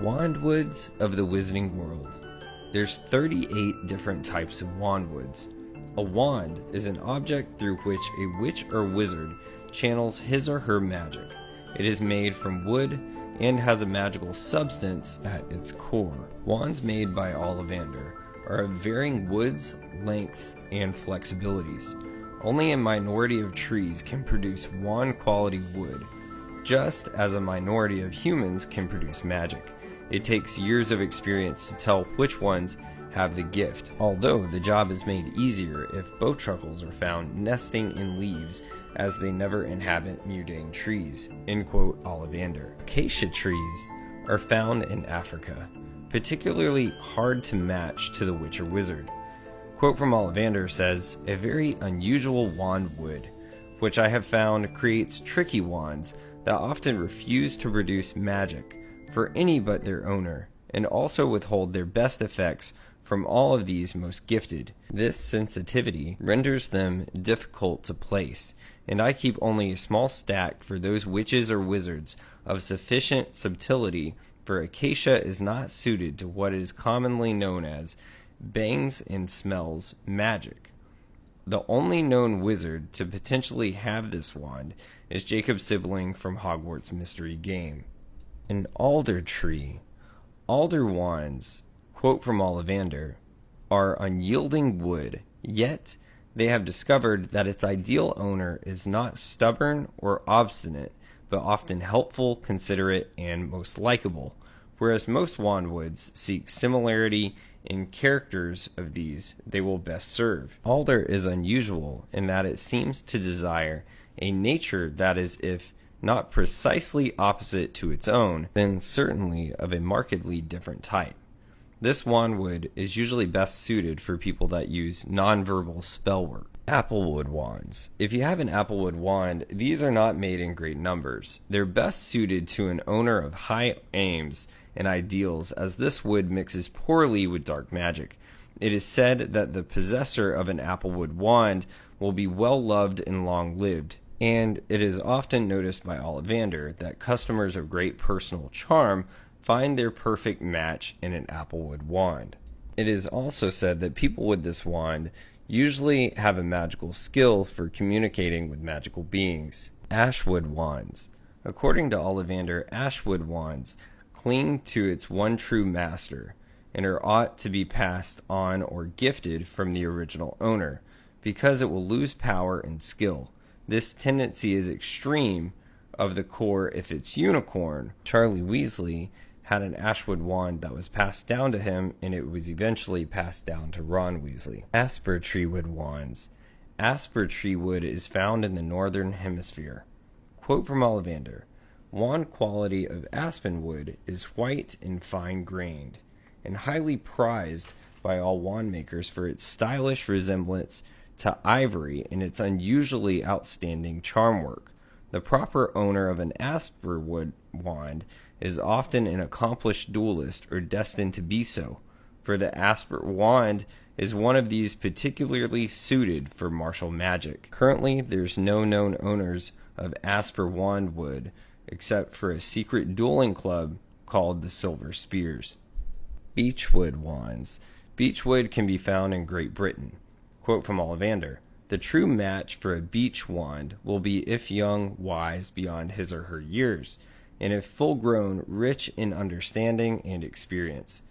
Wandwoods of the Wizarding World. There's 38 different types of wandwoods. A wand is an object through which a witch or wizard channels his or her magic. It is made from wood and has a magical substance at its core. Wands made by Ollivander are of varying woods, lengths, and flexibilities. Only a minority of trees can produce wand-quality wood, just as a minority of humans can produce magic. It takes years of experience to tell which ones have the gift, although the job is made easier if bowtruckles are found nesting in leaves as they never inhabit mutating trees. End quote, Ollivander. Acacia trees are found in Africa, particularly hard to match to the witch or wizard. Quote from Ollivander says, "A very unusual wand wood, which I have found creates tricky wands that often refuse to produce magic for any but their owner, and also withhold their best effects from all of these most gifted. This sensitivity renders them difficult to place, and I keep only a small stack for those witches or wizards of sufficient subtlety, for acacia is not suited to what is commonly known as bangs and smells magic." The only known wizard to potentially have this wand is Jacob Sibling from Hogwarts Mystery Game. An alder tree. Alder wands, quote from Ollivander, are unyielding wood, yet they have discovered that its ideal owner is not stubborn or obstinate, but often helpful, considerate, and most likable, whereas most wandwoods seek similarity in characters of these they will best serve. Alder is unusual in that it seems to desire a nature that is, if not precisely opposite to its own, then certainly of a markedly different type. This wandwood is usually best suited for people that use nonverbal spell work. Applewood wands. If you have an applewood wand, these are not made in great numbers. They're best suited to an owner of high aims and ideals, as this wood mixes poorly with dark magic. It is said that the possessor of an applewood wand will be well loved and long lived, and it is often noticed by Ollivander that customers of great personal charm find their perfect match in an applewood wand. It is also said that people with this wand usually have a magical skill for communicating with magical beings. Ashwood wands. According to Ollivander, ashwood wands cling to its one true master, and are ought to be passed on or gifted from the original owner, because it will lose power and skill. This tendency is extreme of the core if its unicorn, Charlie Weasley, had an ashwood wand that was passed down to him, and it was eventually passed down to Ron Weasley. Asper treewood wands. Asper treewood is found in the northern hemisphere. Quote from Ollivander, "Wand quality of aspen wood is white and fine-grained, and highly prized by all wand makers for its stylish resemblance to ivory and its unusually outstanding charm work. The proper owner of an asperwood wand is often an accomplished duelist or destined to be so, for the asper wand is one of these particularly suited for martial magic. Currently, there's no known owners of asper wandwood, except for a secret dueling club called the Silver Spears." Beechwood wands. Beechwood can be found in Great Britain. Quote from Ollivander, "The true match for a beech wand will be if young, wise beyond his or her years, and if full-grown, rich in understanding and experience.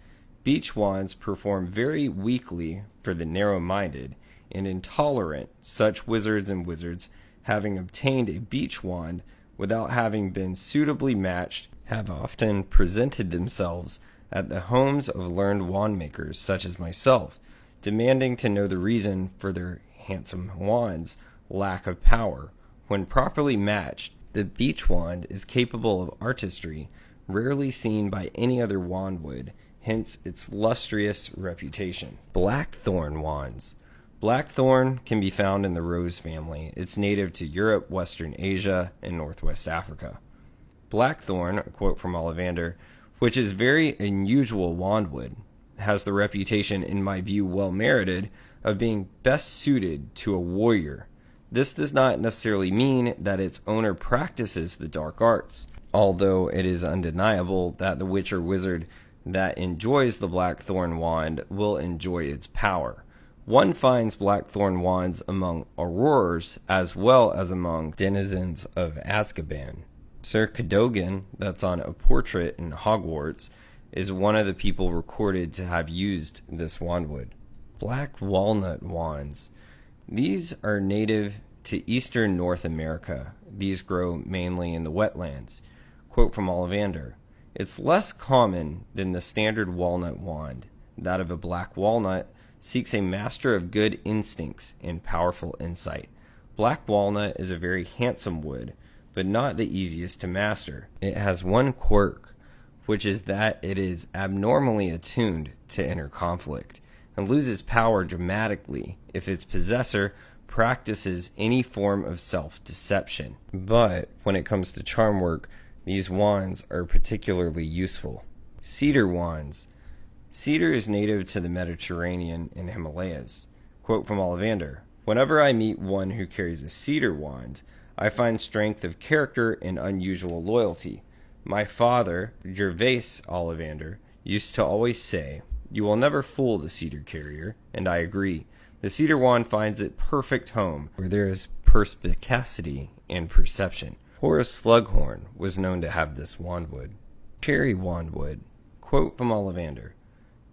Beech wands perform very weakly for the narrow-minded and intolerant, such wizards and wizards having obtained a beech wand without having been suitably matched have often presented themselves at the homes of learned wand makers such as myself, demanding to know the reason for their handsome wands' lack of power. When properly matched, the beech wand is capable of artistry rarely seen by any other wandwood, hence its lustrous reputation." Blackthorn wands. Blackthorn can be found in the rose family. It's native to Europe, Western Asia, and Northwest Africa. Blackthorn, a quote from Ollivander, which is very unusual wandwood, has the reputation, in my view well merited, of being best suited to a warrior. This does not necessarily mean that its owner practices the dark arts. although it is undeniable that the witch or wizard that enjoys the blackthorn wand will enjoy its power. One finds blackthorn wands among aurors as well as among denizens of Azkaban. Sir Cadogan, that's on a portrait in Hogwarts, is one of the people recorded to have used this wandwood. Black walnut wands. These are native to eastern North America. These grow mainly in the wetlands. Quote from Ollivander, "It's less common than the standard walnut wand. That of a black walnut seeks a master of good instincts and powerful insight. Black walnut is a very handsome wood, but not the easiest to master. It has one quirk, which is that it is abnormally attuned to inner conflict, and loses power dramatically if its possessor practices any form of self-deception. But when it comes to charm work, these wands are particularly useful." Cedar wands. Cedar is native to the Mediterranean and Himalayas. Quote from Ollivander, "Whenever I meet one who carries a cedar wand, I find strength of character and unusual loyalty. My father, Gervase Ollivander, used to always say, 'You will never fool the cedar carrier,' and I agree. The cedar wand finds its perfect home where there is perspicacity and perception." Horace Slughorn was known to have this wandwood. Cherry wandwood. Quote from Ollivander,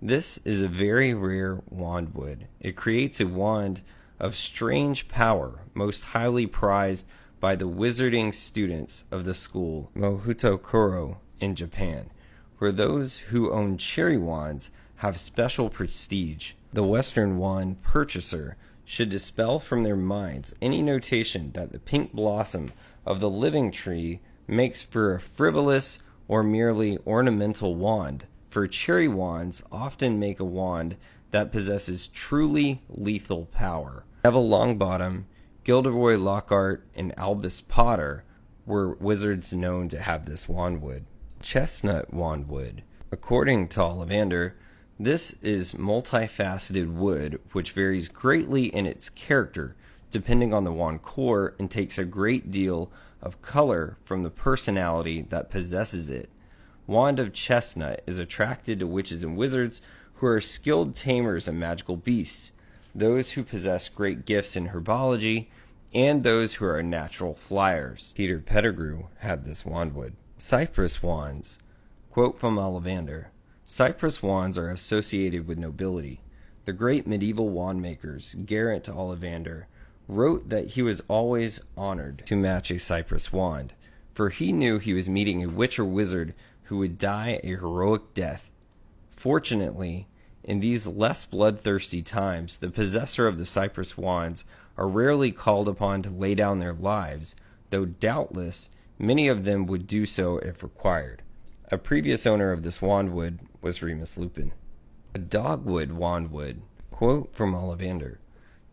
"This is a very rare wandwood. It creates a wand of strange power, most highly prized by the wizarding students of the school Mohutokuro in Japan, where those who own cherry wands have special prestige. The Western wand purchaser should dispel from their minds any notation that the pink blossom of the living tree makes for a frivolous or merely ornamental wand, for cherry wands often make a wand that possesses truly lethal power." Neville Longbottom, Gilderoy Lockhart, and Albus Potter were wizards known to have this wandwood. Chestnut wandwood. According to Ollivander, this is multifaceted wood which varies greatly in its character depending on the wand core and takes a great deal of color from the personality that possesses it. Wand of chestnut is attracted to witches and wizards who are skilled tamers of magical beasts, those who possess great gifts in herbology, and those who are natural flyers. Peter Pettigrew had this wandwood. Cypress wands. Quote from Ollivander, "Cypress wands are associated with nobility. The great medieval wand makers, Geraint Ollivander, wrote that he was always honored to match a cypress wand, for he knew he was meeting a witch or wizard who would die a heroic death. Fortunately, in these less bloodthirsty times, the possessor of the cypress wands are rarely called upon to lay down their lives, though doubtless many of them would do so if required. A previous owner of this wandwood was Remus Lupin." A dogwood wandwood. Quote from Ollivander,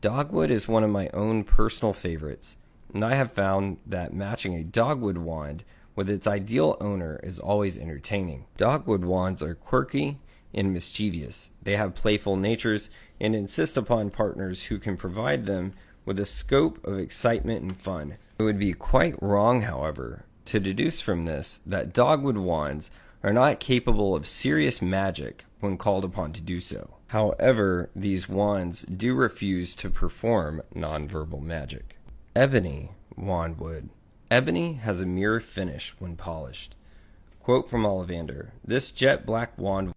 "Dogwood is one of my own personal favorites, and I have found that matching a dogwood wand with its ideal owner is always entertaining. Dogwood wands are quirky and mischievous. They have playful natures and insist upon partners who can provide them with a scope of excitement and fun. It would be quite wrong, however, to deduce from this that dogwood wands are not capable of serious magic when called upon to do so. However, these wands do refuse to perform nonverbal magic." Ebony wandwood. Ebony has a mirror finish when polished. Quote from Ollivander, "This jet black wand